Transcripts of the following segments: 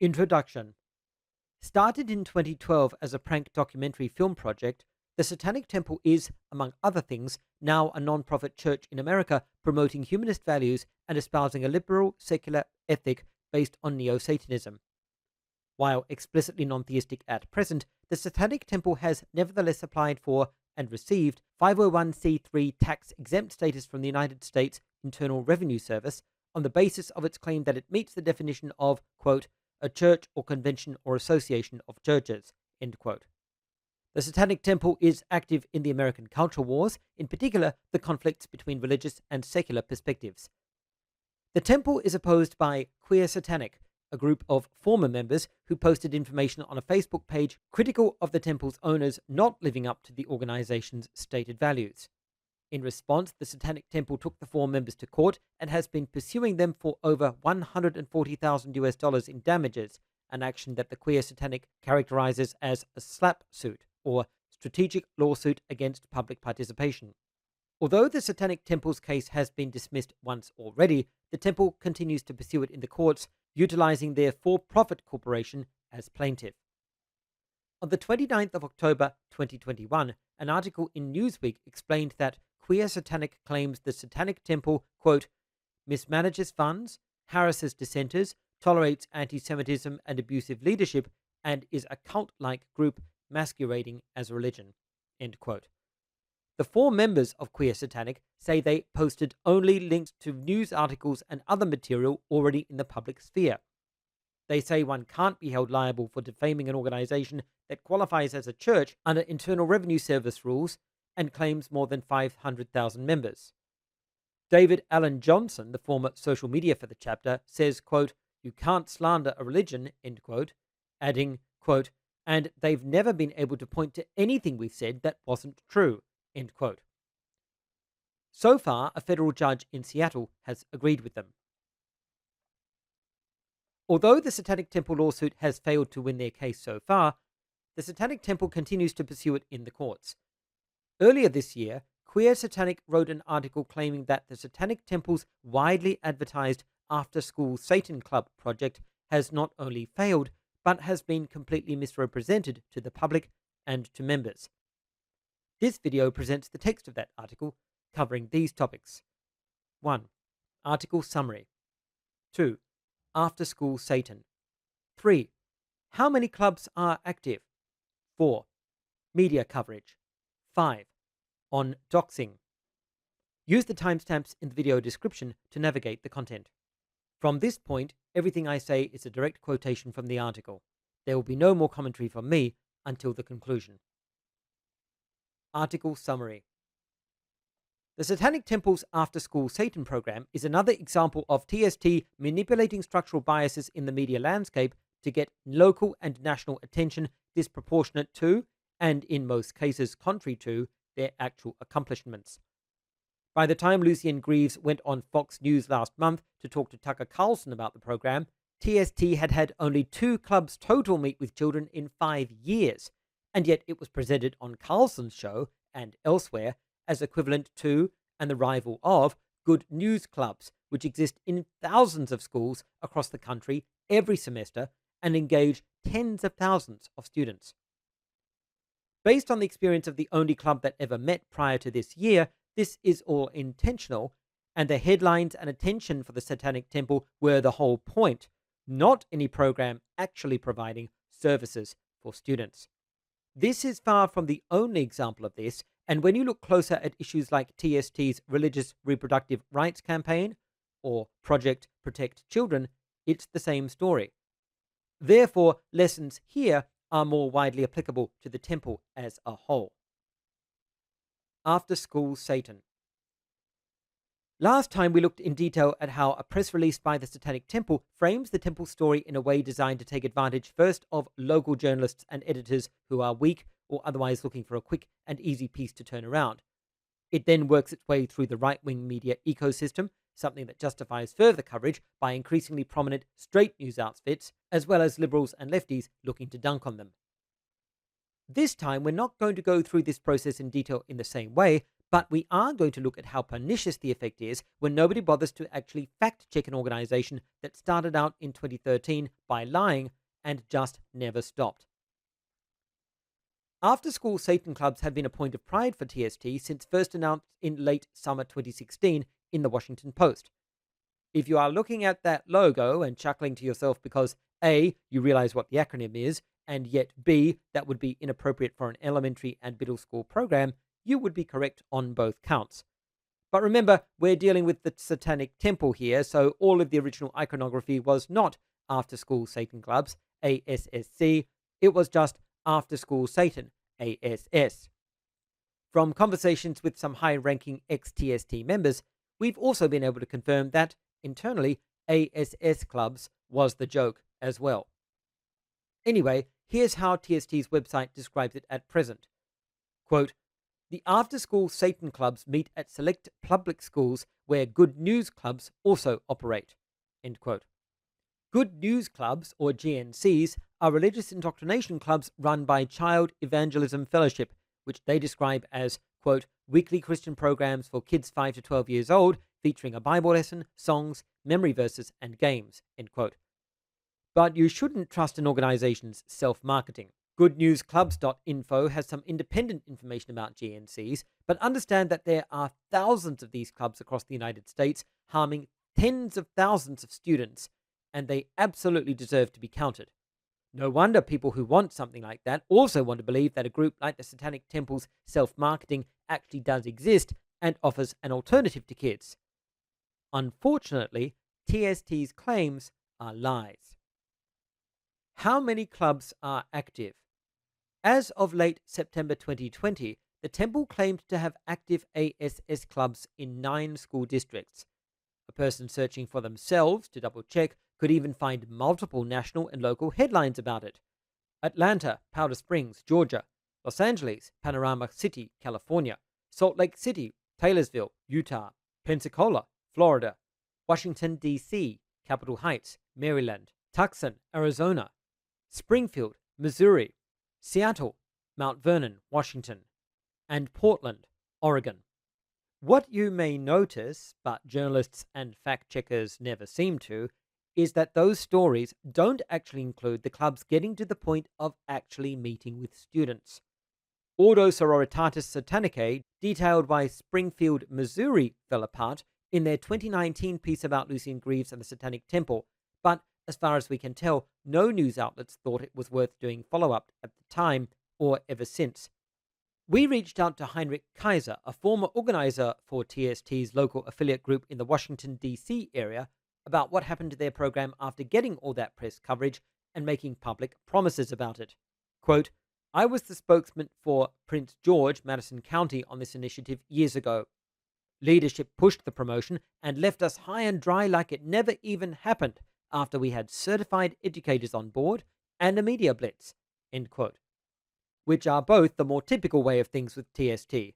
Introduction. Started in 2012 as a prank documentary film project, the Satanic Temple is, among other things, now a non-profit church in America promoting humanist values and espousing a liberal, secular ethic based on neo-Satanism. While explicitly non-theistic at present, the Satanic Temple has nevertheless applied for and received 501c3 tax-exempt status from the United States Internal Revenue Service on the basis of its claim that it meets the definition of, quote, a church or convention or association of churches, end quote. The Satanic Temple is active in the American culture wars, in particular the conflicts between religious and secular perspectives. The temple is opposed by Queer Satanic, a group of former members who posted information on a Facebook page critical of the temple's owners not living up to the organization's stated values. In response, the Satanic Temple took the four members to court and has been pursuing them for over $140,000 in damages, an action that the Queer Satanic characterizes as a SLAP suit, or strategic lawsuit against public participation. Although the Satanic Temple's case has been dismissed once already, the temple continues to pursue it in the courts, utilizing their for-profit corporation as plaintiff. On the 29th of October 2021, an article in Newsweek explained that Queer Satanic claims the Satanic Temple, quote, mismanages funds, harasses dissenters, tolerates anti-Semitism and abusive leadership, and is a cult-like group masquerading as a religion, end quote. The four members of Queer Satanic say they posted only links to news articles and other material already in the public sphere. They say one can't be held liable for defaming an organization that qualifies as a church under Internal Revenue Service rules and claims more than 500,000 members. David Allen Johnson, the former social media for the chapter, says, quote, you can't slander a religion, end quote, adding, quote, and they've never been able to point to anything we've said that wasn't true, end quote. So far, a federal judge in Seattle has agreed with them. Although the Satanic Temple lawsuit has failed to win their case so far, the Satanic Temple continues to pursue it in the courts. Earlier this year, Queer Satanic wrote an article claiming that the Satanic Temple's widely advertised after-school Satan Club project has not only failed, but has been completely misrepresented to the public and to members. This video presents the text of that article, covering these topics. 1. Article summary. 2. After-school Satan. 3. How many clubs are active? 4. Media coverage. 5. On doxing. Use the timestamps in the video description to navigate the content. From this point, everything I say is a direct quotation from the article. There will be no more commentary from me until the conclusion. Article summary. The Satanic Temple's after-school Satan program is another example of TST manipulating structural biases in the media landscape to get local and national attention disproportionate to, and in most cases contrary to, their actual accomplishments. By the time Lucien Greaves went on Fox News last month to talk to Tucker Carlson about the program, TST had had only 2 clubs total meet with children in 5 years, and yet it was presented on Carlson's show and elsewhere as equivalent to and the rival of good news clubs, which exist in thousands of schools across the country every semester and engage tens of thousands of students. Based on the experience of the only club that ever met prior to this year, this is all intentional, and the headlines and attention for the Satanic Temple were the whole point, not any program actually providing services for students. This is far from the only example of this, and when you look closer at issues like TST's Religious Reproductive Rights Campaign or Project Protect Children, it's the same story. Therefore, lessons here are more widely applicable to the temple as a whole. After-school Satan. Last time we looked in detail at how a press release by the Satanic Temple frames the temple story in a way designed to take advantage first of local journalists and editors who are weak or otherwise looking for a quick and easy piece to turn around. It then works its way through the right-wing media ecosystem, something that justifies further coverage by increasingly prominent straight news outfits, as well as liberals and lefties looking to dunk on them. This time, we're not going to go through this process in detail in the same way, But we are going to look at how pernicious the effect is when nobody bothers to actually fact-check an organization that started out in 2013 by lying and just never stopped. After-school Satan clubs have been a point of pride for TST since first announced in late summer 2016 in the Washington Post. If you are looking at that logo and chuckling to yourself because A, you realize what the acronym is, and yet B, that would be inappropriate for an elementary and middle school program, you would be correct on both counts. But remember, we're dealing with the Satanic Temple here, so all of the original iconography was not after-school Satan clubs, ASSC, it was just after-school Satan, ASS. From conversations with some high-ranking ex-TST members, we've also been able to confirm that, internally, ASS clubs was the joke as well. Anyway, here's how TST's website describes it at present. Quote, "The after-school Satan clubs meet at select public schools where Good News clubs also operate." End quote. Good News clubs, or GNCs, are religious indoctrination clubs run by Child Evangelism Fellowship, which they describe as, quote, "weekly Christian programs for kids 5 to 12 years old, featuring a Bible lesson, songs, memory verses, and games," end quote. But you shouldn't trust an organization's self-marketing. GoodNewsClubs.info has some independent information about GNCs, but understand that there are thousands of these clubs across the United States, harming tens of thousands of students, and they absolutely deserve to be counted. No wonder people who want something like that also want to believe that a group like the Satanic Temple's self-marketing actually does exist and offers an alternative to kids. Unfortunately, TST's claims are lies. How many clubs are active? As of late September 2020, the temple claimed to have active ASS clubs in 9 school districts. A person searching for themselves to double-check could even find multiple national and local headlines about it. Atlanta, Powder Springs, Georgia; Los Angeles, Panorama City, California; Salt Lake City, Taylorsville, Utah; Pensacola, Florida; Washington, D.C., Capitol Heights, Maryland; Tucson, Arizona; Springfield, Missouri; Seattle, Mount Vernon, Washington; and Portland, Oregon. What you may notice, but journalists and fact-checkers never seem to, is that those stories don't actually include the clubs getting to the point of actually meeting with students. Ordo Sororitatis Satanicae detailed why Springfield, Missouri fell apart in their 2019 piece about Lucien Greaves and the Satanic Temple, but as far as we can tell, no news outlets thought it was worth doing follow-up at the time or ever since. We reached out to Heinrich Kaiser, a former organizer for TST's local affiliate group in the Washington, D.C. area, about what happened to their program after getting all that press coverage and making public promises about it. Quote, "I was the spokesman for Prince George, Madison County, on this initiative years ago. Leadership pushed the promotion and left us high and dry like it never even happened after we had certified educators on board and a media blitz," end quote. Which are both the more typical way of things with TST.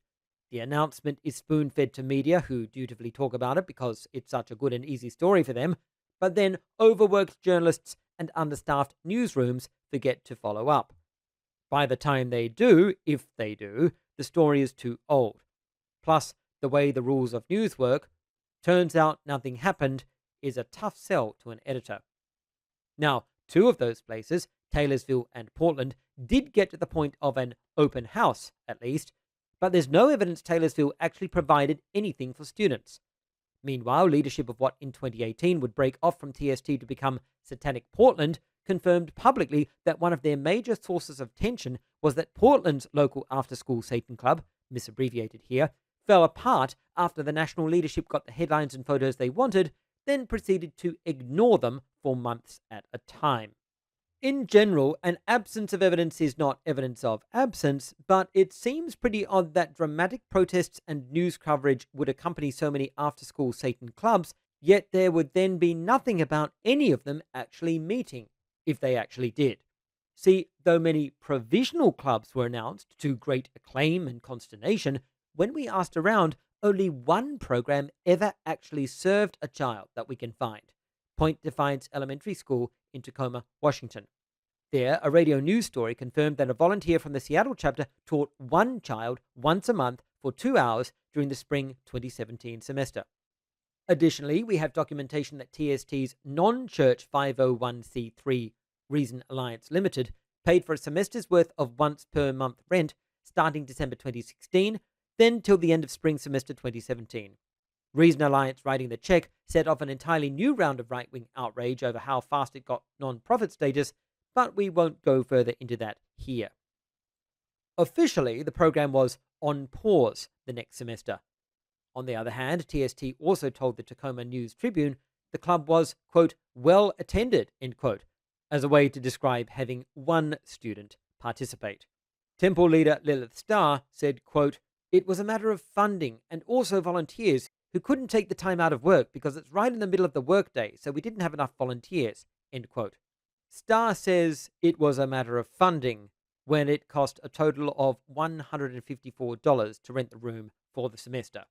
The announcement is spoon-fed to media who dutifully talk about it because it's such a good and easy story for them, but then overworked journalists and understaffed newsrooms forget to follow up. By the time they do, if they do, the story is too old. Plus, the way the rules of news work, turns out nothing happened, is a tough sell to an editor. Now, 2 of those places, Taylorsville and Portland, did get to the point of an open house, at least, but there's no evidence Taylorsville actually provided anything for students. Meanwhile, leadership of what in 2018 would break off from TST to become Satanic Portland confirmed publicly that one of their major sources of tension was that Portland's local after-school Satan club, misabbreviated here, fell apart after the national leadership got the headlines and photos they wanted, then proceeded to ignore them for months at a time. In general, an absence of evidence is not evidence of absence, but it seems pretty odd that dramatic protests and news coverage would accompany so many after-school Satan clubs, yet there would then be nothing about any of them actually meeting, if they actually did. See, though many provisional clubs were announced to great acclaim and consternation, when we asked around, only one program ever actually served a child that we can find: Point Defiance Elementary School in Tacoma, Washington. There, a radio news story confirmed that a volunteer from the Seattle chapter taught one child once a month for 2 hours during the spring 2017 semester. Additionally, we have documentation that TST's non-church 501c3 Reason Alliance Limited paid for a semester's worth of once per month rent starting December 2016, then till the end of spring semester 2017. Reason Alliance writing the check set off an entirely new round of right-wing outrage over how fast it got non-profit status, but we won't go further into that here. Officially, the program was on pause the next semester. On the other hand, TST also told the Tacoma News Tribune the club was, quote, well attended, end quote, as a way to describe having one student participate. Temple leader Lilith Starr said, quote, it was a matter of funding and also volunteers who couldn't take the time out of work because it's right in the middle of the workday, so we didn't have enough volunteers, end quote. Starr says it was a matter of funding when it cost a total of $154 to rent the room for the semester.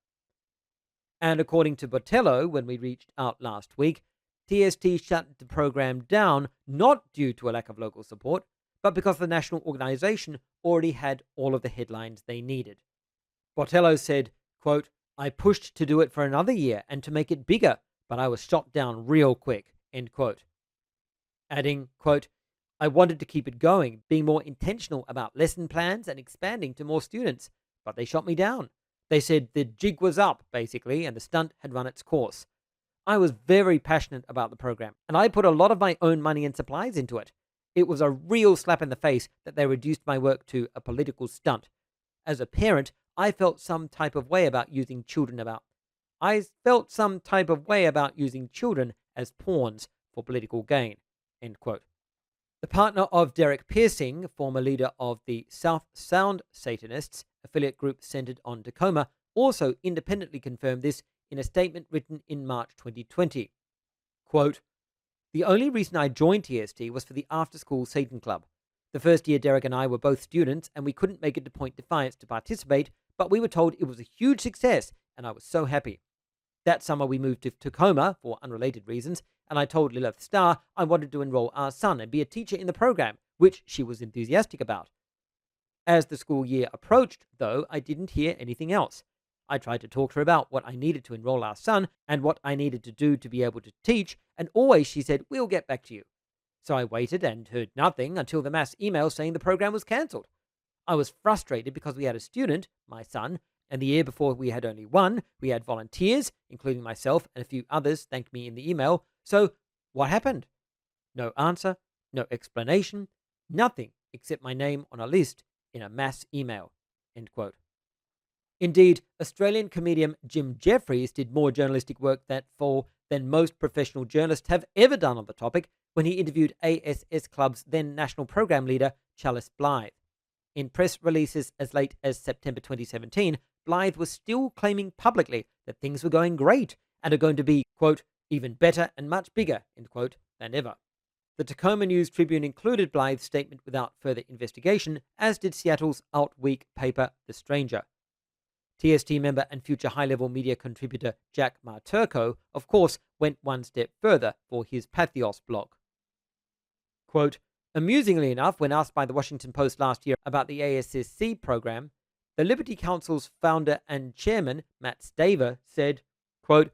And according to Botello, when we reached out last week, TST shut the program down not due to a lack of local support, but because the national organization already had all of the headlines they needed. Botello said, quote, I pushed to do it for another year and to make it bigger, but I was shot down real quick, end quote. Adding, quote, I wanted to keep it going, being more intentional about lesson plans and expanding to more students, but they shot me down. They said the jig was up, basically, and the stunt had run its course. I was very passionate about the program, and I put a lot of my own money and supplies into it. It was a real slap in the face that they reduced my work to a political stunt. As a parent, I felt some type of way about using children as pawns for political gain, end quote. The partner of Derek Piercing, former leader of the South Sound Satanists, affiliate group centered on Tacoma, also independently confirmed this in a statement written in March 2020. Quote, the only reason I joined TST was for the after-school Satan Club. The first year Derek and I were both students and we couldn't make it to Point Defiance to participate, but we were told it was a huge success and I was so happy. That summer we moved to Tacoma for unrelated reasons, and I told Lilith Starr I wanted to enroll our son and be a teacher in the program, which she was enthusiastic about. As the school year approached, though, I didn't hear anything else. I tried to talk to her about what I needed to enroll our son and what I needed to do to be able to teach, and always she said, we'll get back to you. So I waited and heard nothing until the mass email saying the program was cancelled. I was frustrated because we had a student, my son, and the year before we had only one. We had volunteers, including myself and a few others, thanked me in the email. So what happened? No answer, no explanation, nothing except my name on a list in a mass email, end quote. Indeed, Australian comedian Jim Jeffries did more journalistic work than most professional journalists have ever done on the topic when he interviewed ASS Club's then national program leader, Chalice Blythe. In press releases as late as September 2017, Blythe was still claiming publicly that things were going great and are going to be, quote, even better and much bigger, end quote, than ever. The Tacoma News Tribune included Blythe's statement without further investigation, as did Seattle's alt-week paper, The Stranger. TST member and future high-level media contributor Jack Marturco, of course, went one step further for his Pathos blog. Quote, amusingly enough, when asked by the Washington Post last year about the ASSC program, the Liberty Council's founder and chairman, Matt Staver, said, quote,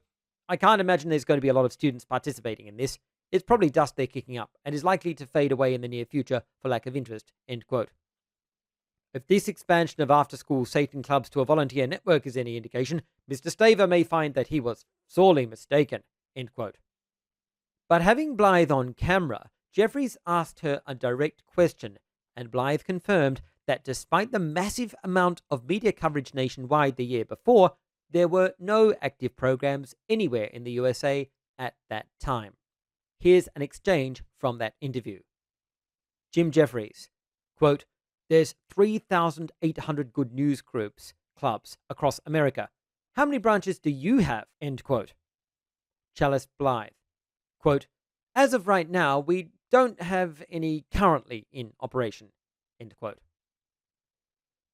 I can't imagine there's going to be a lot of students participating in this. It's probably dust they're kicking up and is likely to fade away in the near future for lack of interest, end quote. If this expansion of after-school Satan clubs to a volunteer network is any indication, Mr. Staver may find that he was sorely mistaken, end quote. But having Blythe on camera, Jeffries asked her a direct question, and Blythe confirmed that despite the massive amount of media coverage nationwide the year before, there were no active programs anywhere in the USA at that time. Here's an exchange from that interview. Jim Jeffries, quote, there's 3,800 good news clubs across America. How many branches do you have? End quote. Chalice Blythe, quote, as of right now, we don't have any currently in operation, end quote.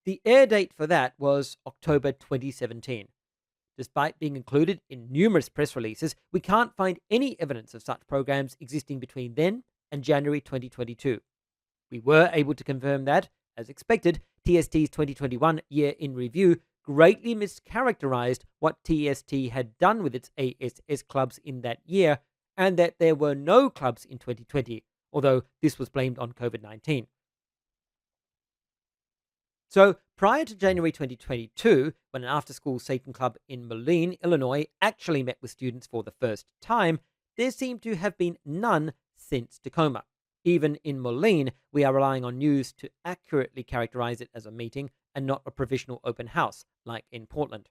The air date for that was October 2017. Despite being included in numerous press releases, we can't find any evidence of such programs existing between then and January 2022. We were able to confirm that, as expected, TST's 2021 year in review greatly mischaracterized what TST had done with its ASS clubs in that year, and that there were no clubs in 2020, although this was blamed on COVID-19. So, prior to January 2022, when an after school Satan club in Moline, Illinois, actually met with students for the first time, there seemed to have been none since Tacoma. Even in Moline, we are relying on news to accurately characterize it as a meeting and not a provisional open house, like in Portland.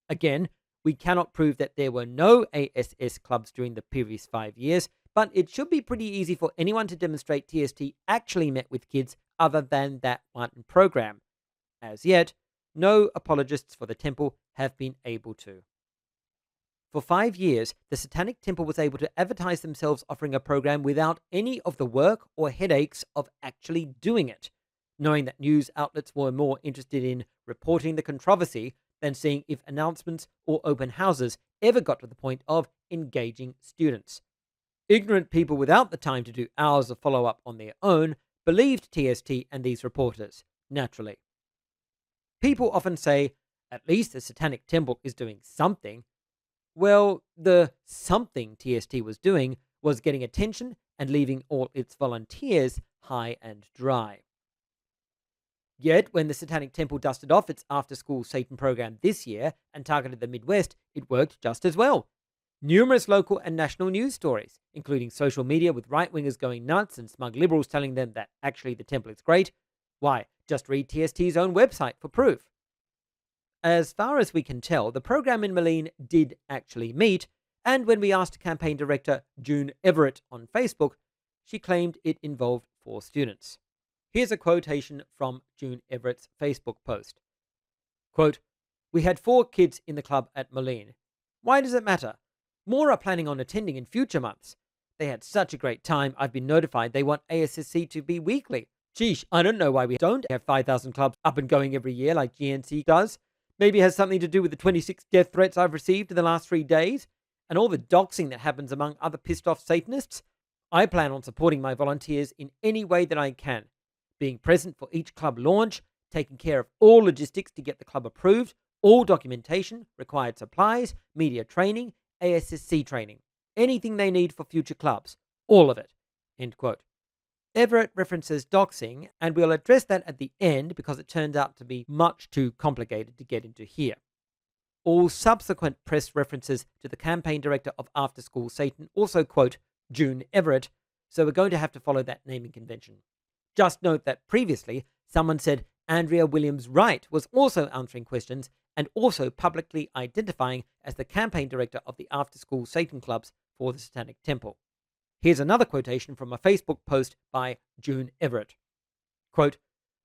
Again, we cannot prove that there were no ASS clubs during the previous 5 years, but it should be pretty easy for anyone to demonstrate TST actually met with kids other than that one program. As yet, no apologists for the temple have been able to. For 5 years, the Satanic Temple was able to advertise themselves offering a program without any of the work or headaches of actually doing it, knowing that news outlets were more interested in reporting the controversy than seeing if announcements or open houses ever got to the point of engaging students. Ignorant people without the time to do hours of follow-up on their own believed TST and these reporters, naturally. People often say, at least the Satanic Temple is doing something. Well, the something TST was doing was getting attention and leaving all its volunteers high and dry. Yet, when the Satanic Temple dusted off its after-school Satan program this year and targeted the Midwest, it worked just as well. Numerous local and national news stories, including social media with right-wingers going nuts and smug liberals telling them that actually the temple is great. Why, just read TST's own website for proof. As far as we can tell, the program in Moline did actually meet, and when we asked campaign director June Everett on Facebook, she claimed it involved 4 students. Here's a quotation from June Everett's Facebook post. Quote, "We had 4 kids in the club at Moline. Why does it matter? More are planning on attending in future months. They had such a great time, I've been notified they want ASSC to be weekly. Sheesh, I don't know why we don't have 5,000 clubs up and going every year like GNC does. Maybe it has something to do with the 26 death threats I've received in the last 3 days, and all the doxing that happens among other pissed off Satanists. I plan on supporting my volunteers in any way that I can, being present for each club launch, taking care of all logistics to get the club approved, all documentation, required supplies, media training, ASSC training, anything they need for future clubs, all of it." End quote. Everett references doxing, and we'll address that at the end because it turns out to be much too complicated to get into here. All subsequent press references to the campaign director of After School Satan also quote June Everett, so we're going to have to follow that naming convention. Just note that previously, someone said Andrea Williams Wright was also answering questions and also publicly identifying as the campaign director of the After School Satan clubs for the Satanic Temple. Here's another quotation from a Facebook post by June Everett. Quote,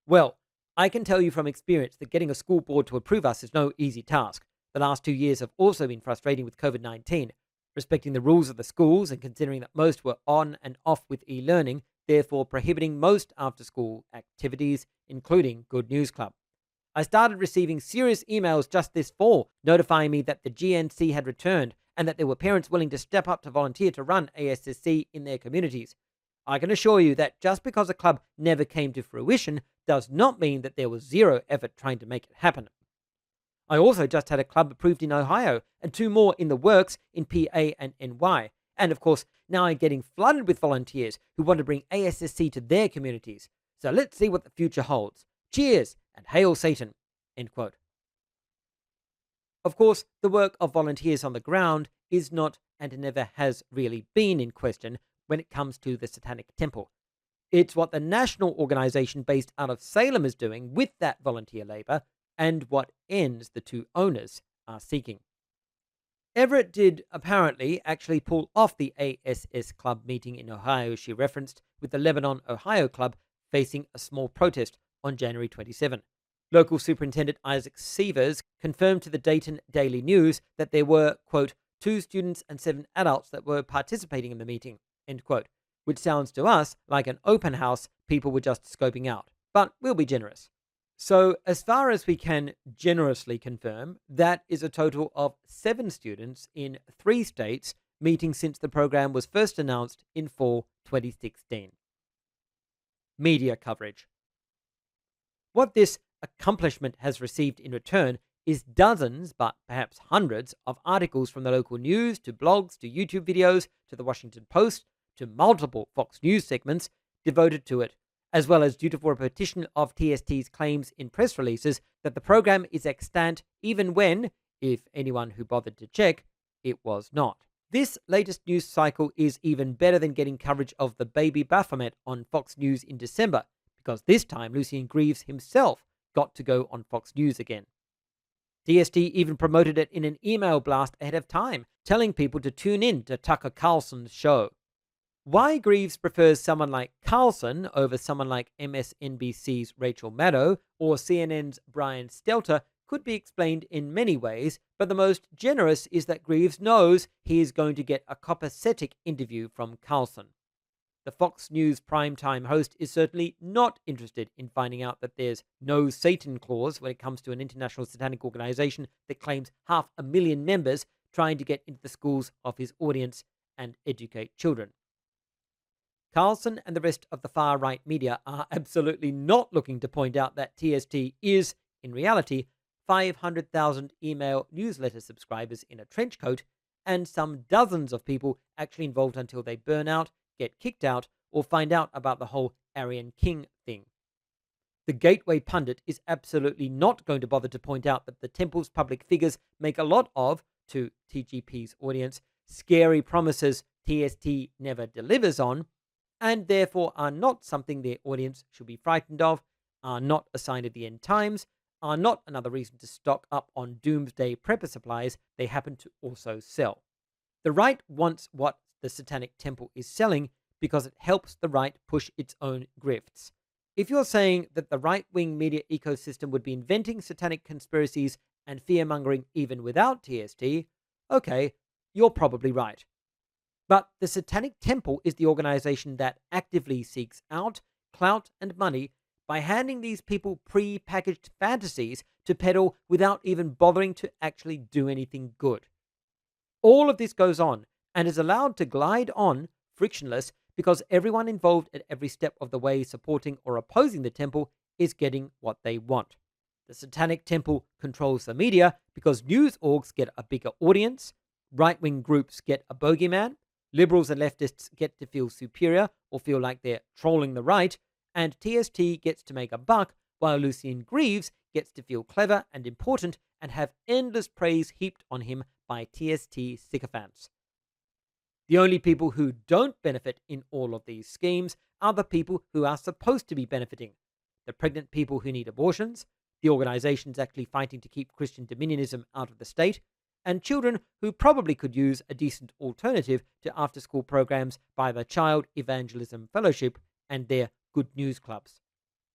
"Well, I can tell you from experience that getting a school board to approve us is no easy task. The last 2 years have also been frustrating with COVID-19. Respecting the rules of the schools and considering that most were on and off with e-learning, therefore prohibiting most after-school activities, including Good News Club. I started receiving serious emails just this fall notifying me that the GNC had returned and that there were parents willing to step up to volunteer to run ASSC in their communities. I can assure you that just because a club never came to fruition does not mean that there was zero effort trying to make it happen. I also just had a club approved in Ohio and 2 more in the works in PA and NY. And of course, now I'm getting flooded with volunteers who want to bring ASSC to their communities. So let's see what the future holds. Cheers and hail Satan." End quote. Of course, the work of volunteers on the ground is not and never has really been in question when it comes to the Satanic Temple. It's what the national organization based out of Salem is doing with that volunteer labor and what ends the 2 owners are seeking. Everett did apparently actually pull off the ASS club meeting in Ohio she referenced, with the Lebanon, Ohio club facing a small protest on January 27. Local Superintendent Isaac Severs confirmed to the Dayton Daily News that there were, quote, 2 students and 7 adults that were participating in the meeting, end quote, which sounds to us like an open house people were just scoping out, but we'll be generous. So, as far as we can generously confirm, that is a total of 7 students in 3 states meeting since the program was first announced in fall 2016. Media coverage. What this accomplishment has received in return is dozens, but perhaps hundreds, of articles from the local news to blogs to YouTube videos to the Washington Post to multiple Fox News segments devoted to it, as well as dutiful repetition of TST's claims in press releases that the program is extant even when, if anyone who bothered to check, it was not. This latest news cycle is even better than getting coverage of the baby Baphomet on Fox News in December, because this time Lucien Greaves himself got to go on Fox News again. TST even promoted it in an email blast ahead of time, telling people to tune in to Tucker Carlson's show. Why Greaves prefers someone like Carlson over someone like MSNBC's Rachel Maddow or CNN's Brian Stelter could be explained in many ways, but the most generous is that Greaves knows he is going to get a copacetic interview from Carlson. The Fox News primetime host is certainly not interested in finding out that there's no Satan clause when it comes to an international satanic organization that claims 500,000 members trying to get into the schools of his audience and educate children. Carlson and the rest of the far-right media are absolutely not looking to point out that TST is, in reality, 500,000 email newsletter subscribers in a trench coat and some dozens of people actually involved until they burn out, get kicked out, or find out about the whole Arian King thing. The Gateway pundit is absolutely not going to bother to point out that the temple's public figures make a lot of, to TGP's audience, scary promises TST never delivers on, and therefore are not something their audience should be frightened of, are not a sign of the end times, are not another reason to stock up on doomsday prepper supplies they happen to also sell. The right wants what the Satanic Temple is selling because it helps the right push its own grifts. If you're saying that the right-wing media ecosystem would be inventing satanic conspiracies and fear-mongering even without TST, okay, you're probably right. But the Satanic Temple is the organization that actively seeks out clout and money by handing these people pre-packaged fantasies to peddle without even bothering to actually do anything good. All of this goes on and is allowed to glide on frictionless because everyone involved at every step of the way supporting or opposing the temple is getting what they want. The Satanic Temple controls the media because news orgs get a bigger audience, right-wing groups get a bogeyman, liberals and leftists get to feel superior or feel like they're trolling the right, and TST gets to make a buck while Lucien Greaves gets to feel clever and important and have endless praise heaped on him by TST sycophants. The only people who don't benefit in all of these schemes are the people who are supposed to be benefiting. The pregnant people who need abortions, the organizations actually fighting to keep Christian dominionism out of the state, and children who probably could use a decent alternative to after-school programs by the Child Evangelism Fellowship and their Good News Clubs.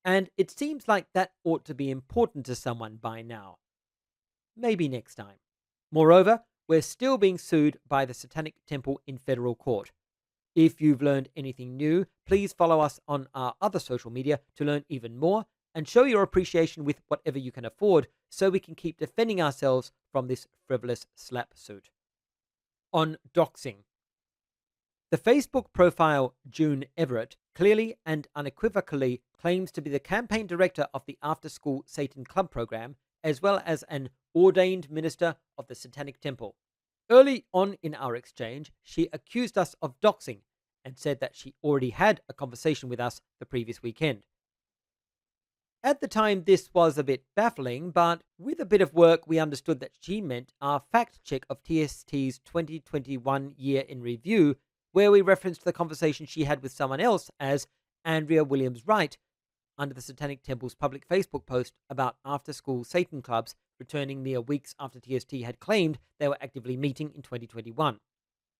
And it seems like that ought to be important to someone by now. Maybe next time. Moreover, we're still being sued by the Satanic Temple in federal court. If you've learned anything new, please follow us on our other social media to learn even more and show your appreciation with whatever you can afford so we can keep defending ourselves from this frivolous slap suit. On doxing. The Facebook profile June Everett clearly and unequivocally claims to be the campaign director of the after-school Satan Club program, as well as an ordained minister of the Satanic Temple. Early on in our exchange, she accused us of doxing and said that she already had a conversation with us the previous weekend. At the time, this was a bit baffling, but with a bit of work, we understood that she meant our fact check of TST's 2021 year in review, where we referenced the conversation she had with someone else as Andrea Williams Wright under the Satanic Temple's public Facebook post about after-school Satan clubs returning mere weeks after TST had claimed they were actively meeting in 2021.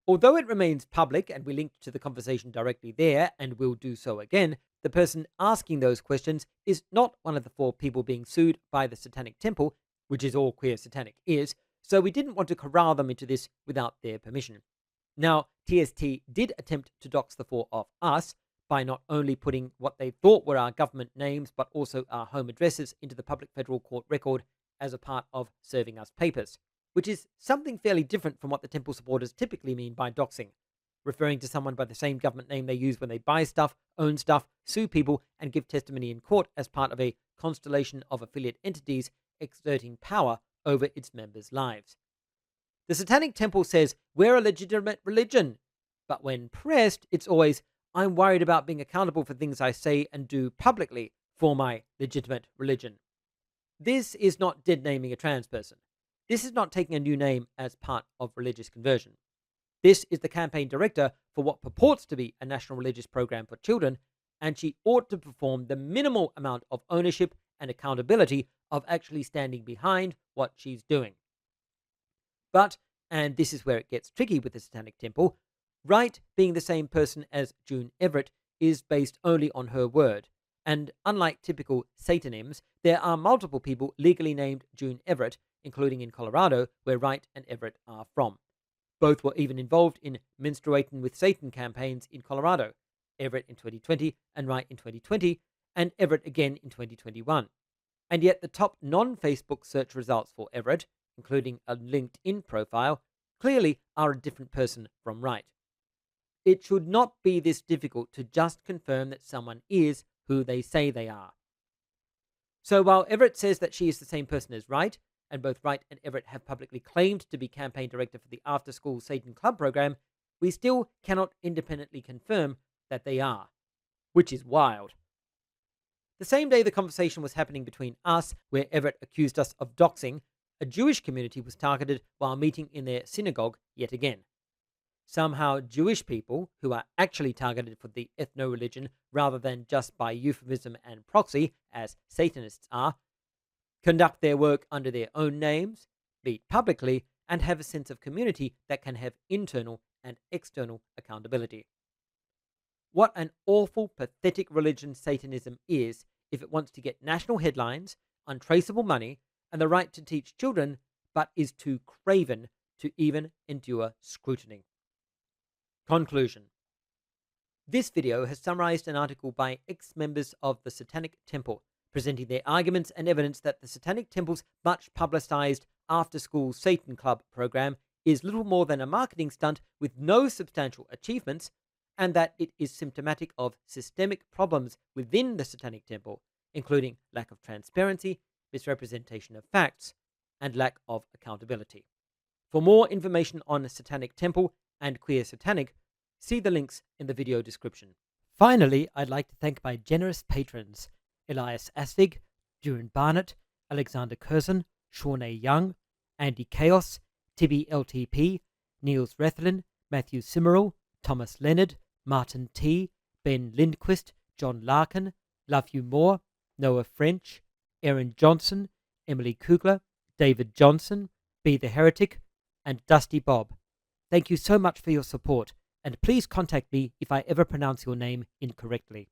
Although it remains public and we linked to the conversation directly there and will do so again, the person asking those questions is not one of the 4 people being sued by the Satanic Temple, which is all queer satanic is, so we didn't want to corral them into this without their permission. Now, TST did attempt to dox the 4 of us by not only putting what they thought were our government names, but also our home addresses into the public federal court record as a part of serving us papers, which is something fairly different from what the temple supporters typically mean by doxing, referring to someone by the same government name they use when they buy stuff, own stuff, sue people, and give testimony in court as part of a constellation of affiliate entities exerting power over its members' lives. The Satanic Temple says, "We're a legitimate religion," but when pressed, it's always, "I'm worried about being accountable for things I say and do publicly for my legitimate religion." This is not dead naming a trans person. This is not taking a new name as part of religious conversion. This is the campaign director for what purports to be a national religious program for children, and she ought to perform the minimal amount of ownership and accountability of actually standing behind what she's doing. But, and this is where it gets tricky with the Satanic Temple, Wright being the same person as June Everett is based only on her word. And unlike typical Satanims, there are multiple people legally named June Everett, including in Colorado, where Wright and Everett are from. Both were even involved in Menstruating with Satan campaigns in Colorado, Everett in 2020 and Wright in 2020, and Everett again in 2021. And yet the top non-Facebook search results for Everett, including a LinkedIn profile, clearly are a different person from Wright. It should not be this difficult to just confirm that someone is who they say they are. So while Everett says that she is the same person as Wright, and both Wright and Everett have publicly claimed to be campaign director for the After School Satan Club program, we still cannot independently confirm that they are, which is wild. The same day the conversation was happening between us, where Everett accused us of doxing, a Jewish community was targeted while meeting in their synagogue yet again. Somehow Jewish people, who are actually targeted for the ethno-religion rather than just by euphemism and proxy, as Satanists are, conduct their work under their own names, meet publicly, and have a sense of community that can have internal and external accountability. What an awful, pathetic religion Satanism is if it wants to get national headlines, untraceable money, and the right to teach children, but is too craven to even endure scrutiny. Conclusion. This video has summarized an article by ex-members of the Satanic Temple, presenting their arguments and evidence that the Satanic Temple's much-publicized after-school Satan Club program is little more than a marketing stunt with no substantial achievements, and that it is symptomatic of systemic problems within the Satanic Temple, including lack of transparency, misrepresentation of facts, and lack of accountability. For more information on Satanic Temple and Queer Satanic, see the links in the video description. Finally, I'd like to thank my generous patrons, Elias Astig, Duran Barnett, Alexander Curzon, Shawnee Young, Andy Chaos, Tibby LTP, Niels Rethlin, Matthew Simmerall, Thomas Leonard, Martin T, Ben Lindquist, John Larkin, Love You More, Noah French, Aaron Johnson, Emily Kugler, David Johnson, Be the Heretic, and Dusty Bob. Thank you so much for your support, and please contact me if I ever pronounce your name incorrectly.